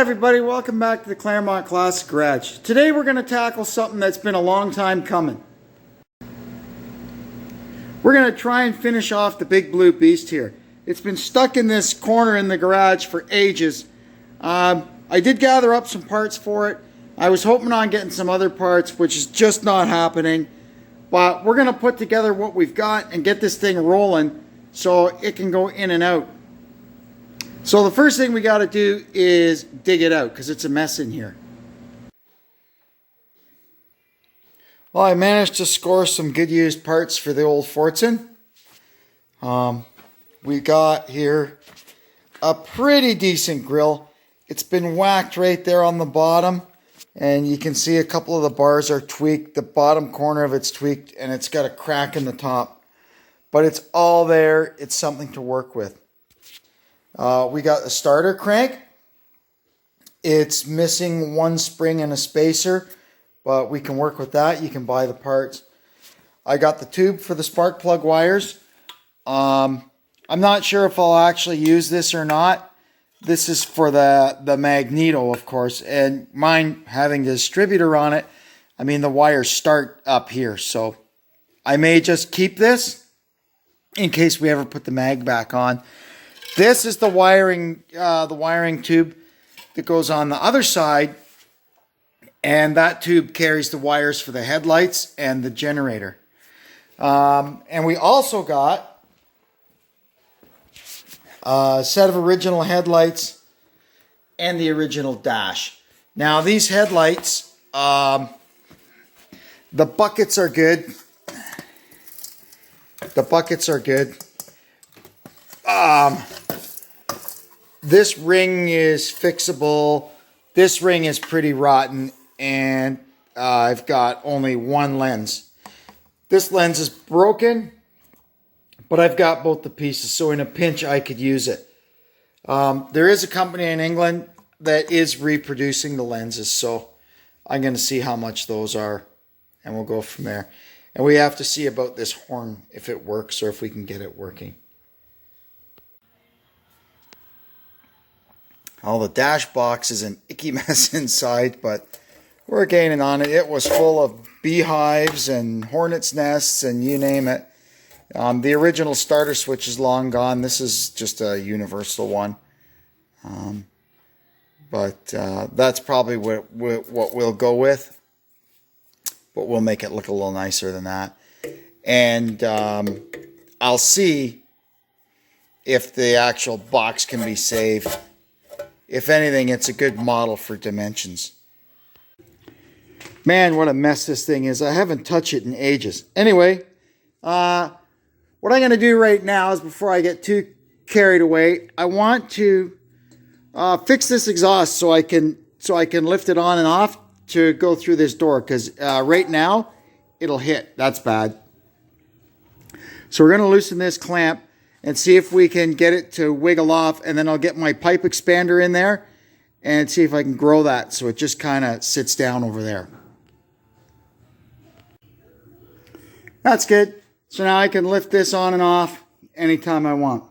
everybody, welcome back to the Claremont Classic Garage. Today we're going to tackle something that's been a long time coming. We're going to try and finish off the big blue beast here. It's been stuck in this corner in the garage for ages. I did gather up some parts for it. I was hoping on getting some other parts, which is just not happening. But we're going to put together what we've got and get this thing rolling so it can go in and out. So the first thing we got to do is dig it out because it's a mess in here. Well, I managed to score some good used parts for the old Fordson. We got here a pretty decent grill. It's been whacked right there on the bottom, and you can see a couple of the bars are tweaked. The bottom corner of it's tweaked, and it's got a crack in the top. But it's all there. It's something to work with. We got a starter crank. It's missing one spring and a spacer, but we can work with that. You can buy the parts. I got the tube for the spark plug wires. I'm not sure if I'll actually use this or not. This is for the magneto, of course, and mine having the distributor on it, I mean the wires start up here, so I may just keep this in case we ever put the mag back on. This is the wiring tube that goes on the other side, and that tube carries the wires for the headlights and the generator. And we also got a set of original headlights and the original dash. Now these headlights, the buckets are good. The buckets are good. This ring is fixable. This ring is pretty rotten, and I've got only one lens. This lens is broken, but I've got both the pieces, so in a pinch I could use it. There is a company in England that is reproducing the lenses, so I'm going to see how much those are, and we'll go from there. And we have to see about this horn, if it works or if we can get it working. Oh, the dash box is an icky mess inside, but we're gaining on it. It was full of beehives and hornets' nests and you name it. The original starter switch is long gone. This is just a universal one. But that's probably what we'll go with. But we'll make it look a little nicer than that. And I'll see if the actual box can be saved. If anything, it's a good model for dimensions. Man, what a mess this thing is. I haven't touched it in ages. Anyway, what I'm going to do right now is, before I get too carried away, I want to fix this exhaust so I can lift it on and off to go through this door, because right now it'll hit. That's bad. So we're going to loosen this clamp and see if we can get it to wiggle off, and then I'll get my pipe expander in there and see if I can grow that so it just kind of sits down over there. That's good. So now I can lift this on and off anytime I want.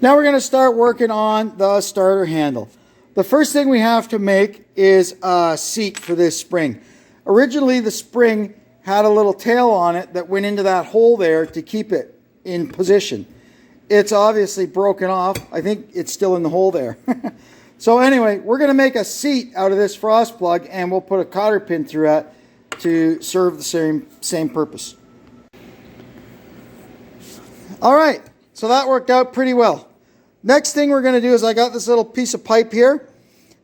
Now we're going to start working on the starter handle. The first thing we have to make is a seat for this spring. Originally the spring had a little tail on it that went into that hole there to keep it in position. It's obviously broken off. I think it's still in the hole there. So anyway, we're going to make a seat out of this frost plug, and we'll put a cotter pin through it to serve the same purpose. All right, so that worked out pretty well. Next thing we're going to do is, I got this little piece of pipe here,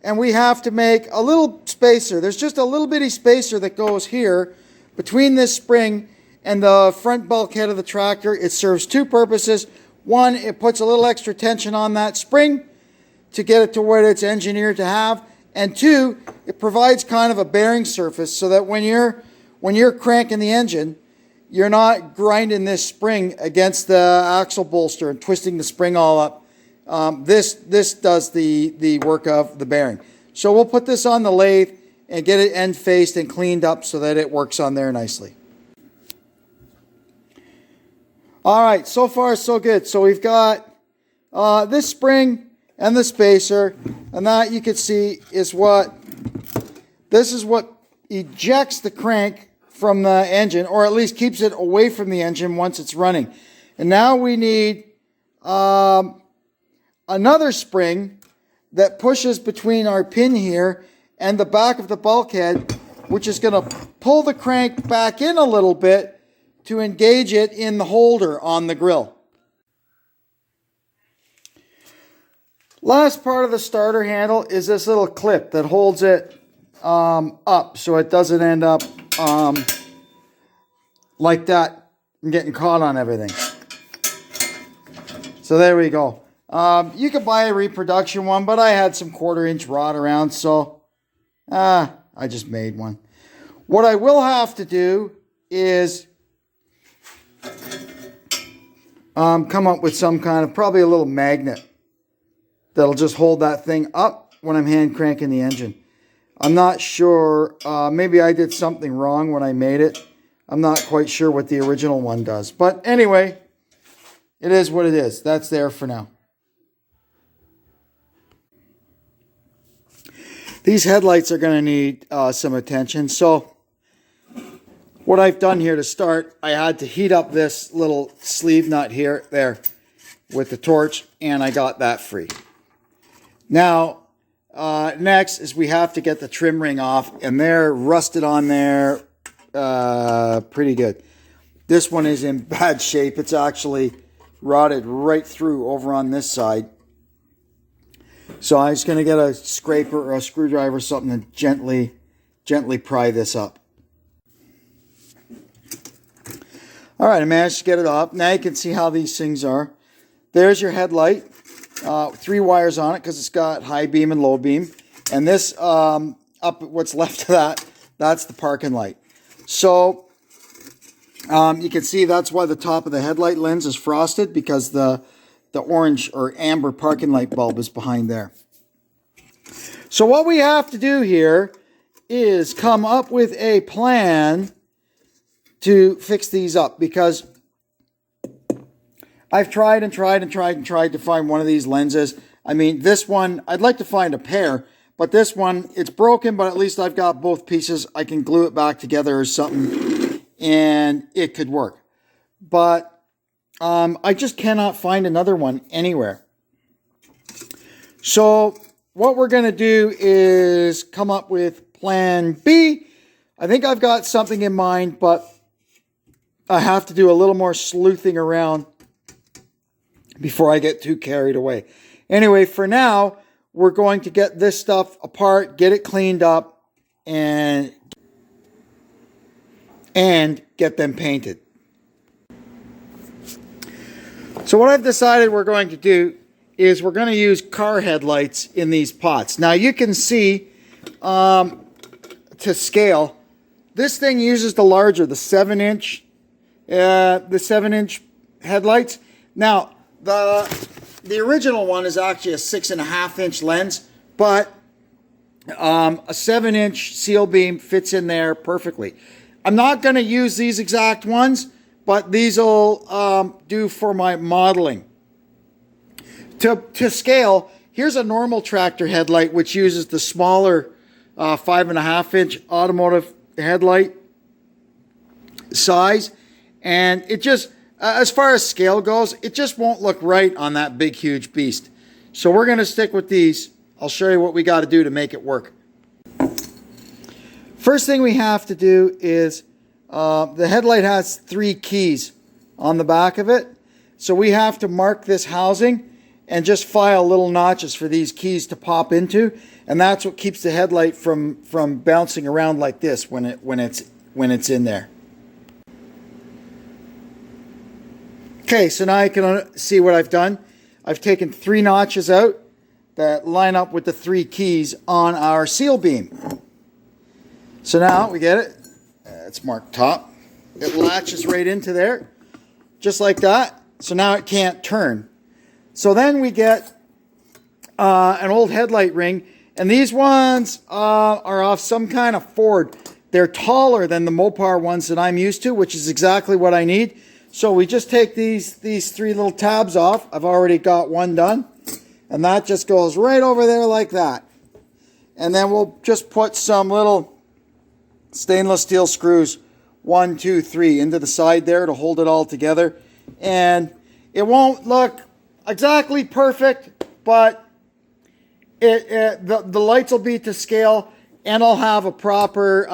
and we have to make a little spacer. There's just a little bitty spacer that goes here between this spring and the front bulkhead of the tractor. It serves two purposes. One, it puts a little extra tension on that spring to get it to what it's engineered to have. And two, it provides kind of a bearing surface so that when you're cranking the engine, you're not grinding this spring against the axle bolster and twisting the spring all up. This does the work of the bearing. So we'll put this on the lathe and get it end faced and cleaned up so that it works on there nicely. All right, so far so good. So we've got this spring and the spacer, and that you can see is what, this is what ejects the crank from the engine, or at least keeps it away from the engine once it's running. And now we need another spring that pushes between our pin here and the back of the bulkhead, which is going to pull the crank back in a little bit to engage it in the holder on the grill. Last part of the starter handle is this little clip that holds it up so it doesn't end up like that and getting caught on everything. So there we go. You could buy a reproduction one, but I had some 1/4-inch rod around, so I just made one. What I will have to do is come up with some kind of, probably a little magnet that'll just hold that thing up when I'm hand cranking the engine. I'm not sure, maybe I did something wrong when I made it. I'm not quite sure what the original one does. But anyway, it is what it is. That's there for now. These headlights are going to need some attention. So what I've done here to start, I had to heat up this little sleeve nut here, there, with the torch, and I got that free. Now, next is we have to get the trim ring off, and they're rusted on there pretty good. This one is in bad shape. It's actually rotted right through over on this side. So I'm just going to get a scraper or a screwdriver or something to gently pry this up. All right, I managed to get it off. Now you can see how these things are. There's your headlight. 3 wires on it because it's got high beam and low beam. And this, up what's left of that, that's the parking light. So you can see that's why the top of the headlight lens is frosted, because the orange or amber parking light bulb is behind there. So what we have to do here is come up with a plan to fix these up, because I've tried to find one of these lenses. I mean, this one, I'd like to find a pair, but this one, it's broken, but at least I've got both pieces. I can glue it back together or something, and it could work. But I just cannot find another one anywhere. So what we're going to do is come up with plan B. I think I've got something in mind, but I have to do a little more sleuthing around before I get too carried away. Anyway, for now, we're going to get this stuff apart, get it cleaned up, and get them painted. So what I've decided we're going to do is we're going to use car headlights in these pots. Now you can see, to scale, this thing uses the larger, the 7-inch headlights. Now, the original one is actually a 6.5-inch lens, but a 7-inch seal beam fits in there perfectly. I'm not going to use these exact ones, but these will do for my modeling. To scale, here's a normal tractor headlight, which uses the smaller 5.5-inch automotive headlight size. And it just, as far as scale goes, it just won't look right on that big, huge beast. So we're going to stick with these. I'll show you what we got to do to make it work. First thing we have to do is, the headlight has 3 keys on the back of it. So we have to mark this housing and just file little notches for these keys to pop into. And that's what keeps the headlight from bouncing around like this when it's in there. Okay, so now you can see what I've done. I've taken 3 notches out that line up with the 3 keys on our seal beam. So now we get it. It's marked top. It latches right into there, just like that. So now it can't turn. So then we get an old headlight ring, and these ones are off some kind of Ford. They're taller than the Mopar ones that I'm used to, which is exactly what I need. So we just take these three little tabs off. I've already got one done. And that just goes right over there like that. And then we'll just put some little stainless steel screws, 1, 2, 3, into the side there to hold it all together. And it won't look exactly perfect, but the lights will be to scale, and I'll have a proper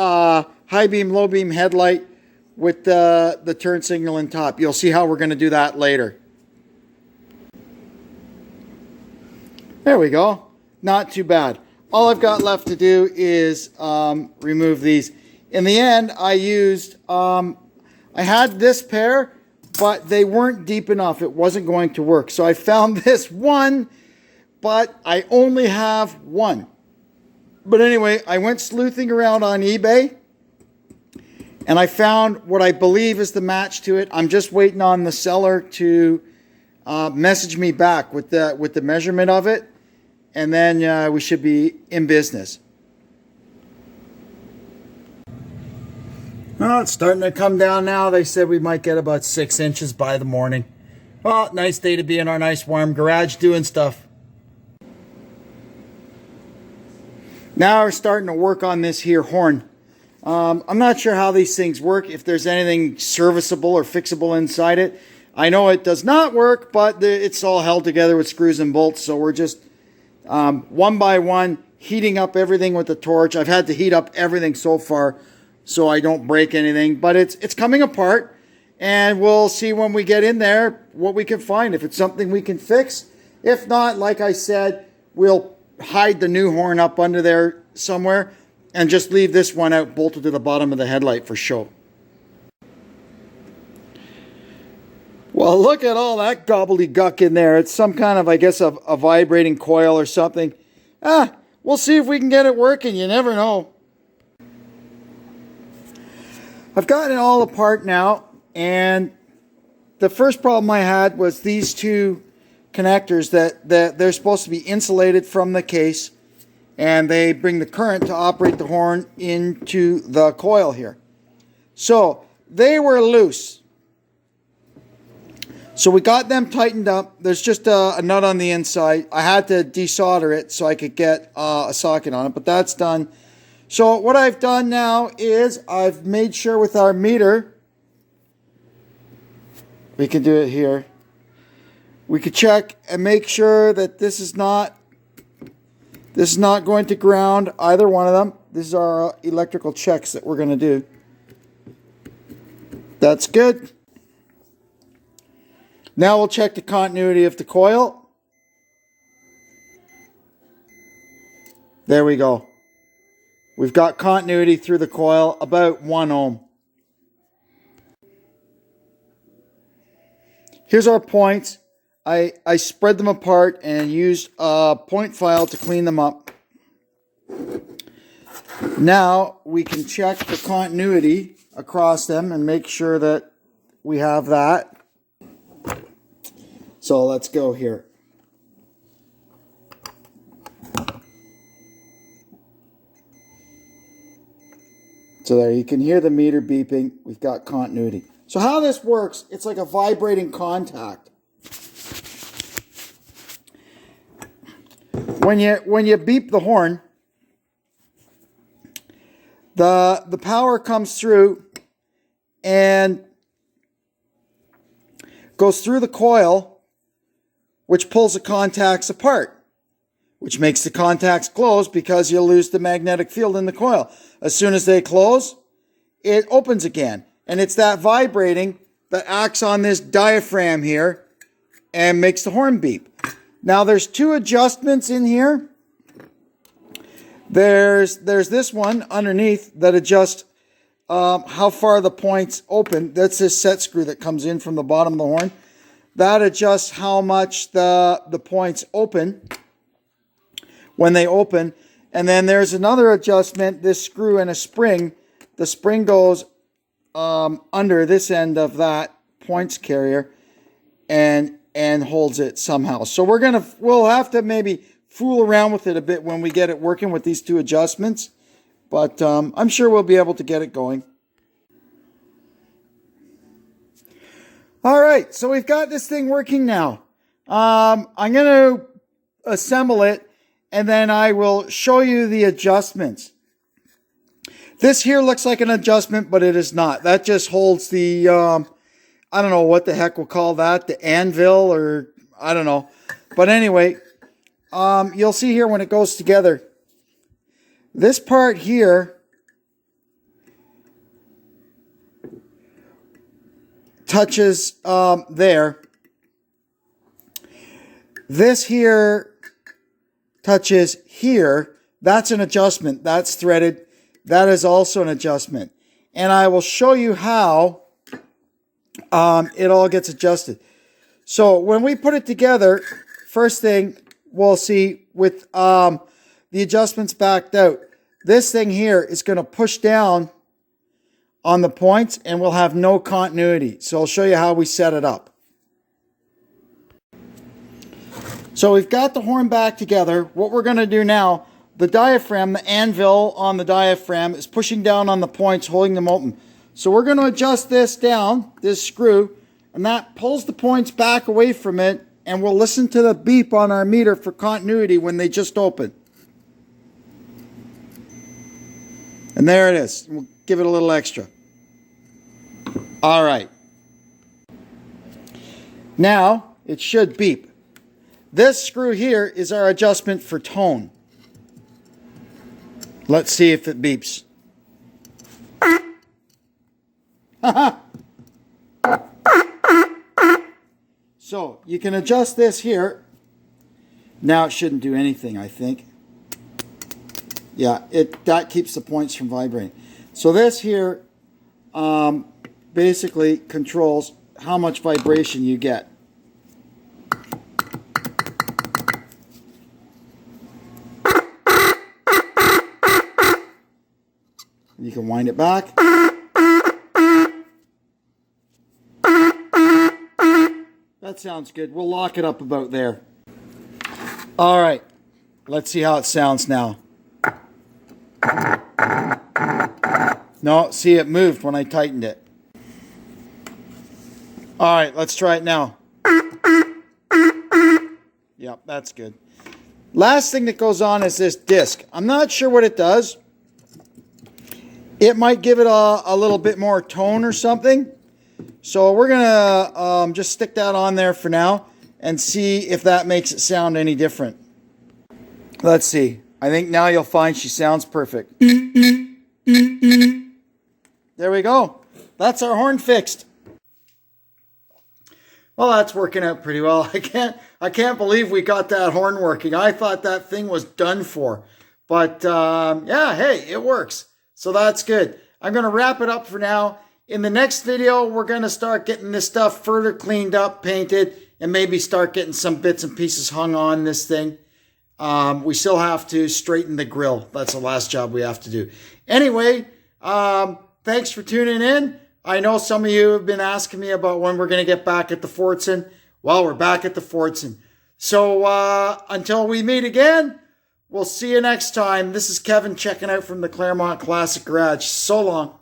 high beam, low beam headlight with the turn signal in top. You'll see how we're going to do that later. There we go. Not too bad. All I've got left to do is remove these. In the end, I used, I had this pair, but they weren't deep enough. It wasn't going to work. So I found this one, but I only have one. But anyway, I went sleuthing around on eBay, and I found what I believe is the match to it. I'm just waiting on the seller to message me back with the measurement of it. And then we should be in business. Well, it's starting to come down now. They said we might get about 6 inches by the morning. Well, nice day to be in our nice warm garage doing stuff. Now we're starting to work on this here horn. I'm not sure how these things work, if there's anything serviceable or fixable inside it. I know it does not work, but it's all held together with screws and bolts, so we're just one by one heating up everything with the torch. I've had to heat up everything so far so I don't break anything, but it's coming apart, and we'll see when we get in there what we can find, if it's something we can fix. If not, like I said, we'll hide the new horn up under there somewhere and just leave this one out bolted to the bottom of the headlight for show. Well, look at all that gobbledygook in there. It's some kind of, I guess, a vibrating coil or something. We'll see if we can get it working. You never know. I've gotten it all apart now, and the first problem I had was these two connectors that they're supposed to be insulated from the case, and they bring the current to operate the horn into the coil here. So they were loose. So we got them tightened up. There's just a nut on the inside. I had to desolder it so I could get a socket on it, but that's done. So what I've done now is I've made sure with our meter, we can do it here, we could check and make sure that this is not going to ground either one of them. These is our electrical checks that we're going to do. That's good. Now we'll check the continuity of the coil. There we go. We've got continuity through the coil, about 1 ohm. Here's our points. I spread them apart and used a point file to clean them up. Now we can check the continuity across them and make sure that we have that. So let's go here. So there, you can hear the meter beeping. We've got continuity. So how this works, it's like a vibrating contact. When you beep the horn, the power comes through and goes through the coil, which pulls the contacts apart, which makes the contacts close because you'll lose the magnetic field in the coil. As soon as they close, it opens again. And it's that vibrating that acts on this diaphragm here and makes the horn beep. Now there's two adjustments in here. There's this one underneath that adjusts how far the points open. That's this set screw that comes in from the bottom of the horn. That adjusts how much the points open when they open. And then there's another adjustment, this screw and a spring. The spring goes under this end of that points carrier and holds it somehow. So we'll have to maybe fool around with it a bit when we get it working with these two adjustments. But I'm sure we'll be able to get it going. All right, so we've got this thing working now. I'm going to assemble it, and then I will show you the adjustments. This here looks like an adjustment, but it is not. That just holds the, I don't know what the heck we'll call that, the anvil, or I don't know. But anyway, you'll see here when it goes together. This part here touches there. This here touches here. That's an adjustment. That's threaded. That is also an adjustment. And I will show you how it all gets adjusted. So when we put it together, first thing we'll see with the adjustments backed out, this thing here is going to push down on the points and we'll have no continuity. So I'll show you how we set it up. So we've got the horn back together. What we're going to do now, the diaphragm, the anvil on the diaphragm is pushing down on the points, holding them open. So we're going to adjust this down, this screw, and that pulls the points back away from it, and we'll listen to the beep on our meter for continuity when they just open. And there it is. We'll give it a little extra. All right. Now it should beep. This screw here is our adjustment for tone. Let's see if it beeps. So you can adjust this here. Now it shouldn't do anything, I think. Yeah, that keeps the points from vibrating. So this here basically controls how much vibration you get. You can wind it back. That sounds good. We'll lock it up about there. All right. Let's see how it sounds now. No, see, it moved when I tightened it. All right, let's try it now. Yep, that's good. Last thing that goes on is this disc. I'm not sure what it does. It might give it a little bit more tone or something. So we're going to just stick that on there for now and see if that makes it sound any different. Let's see. I think now you'll find she sounds perfect. There we go. That's our horn fixed. Well, that's working out pretty well. I can't believe we got that horn working. I thought that thing was done for. But yeah, hey, it works. So that's good. I'm going to wrap it up for now. In the next video, we're going to start getting this stuff further cleaned up, painted, and maybe start getting some bits and pieces hung on this thing. We still have to straighten the grill. That's the last job we have to do. Anyway, thanks for tuning in. I know some of you have been asking me about when we're going to get back at the Fordson. Well, we're back at the Fordson. So until we meet again, we'll see you next time. This is Kevin checking out from the Claremont Classic Garage. So long.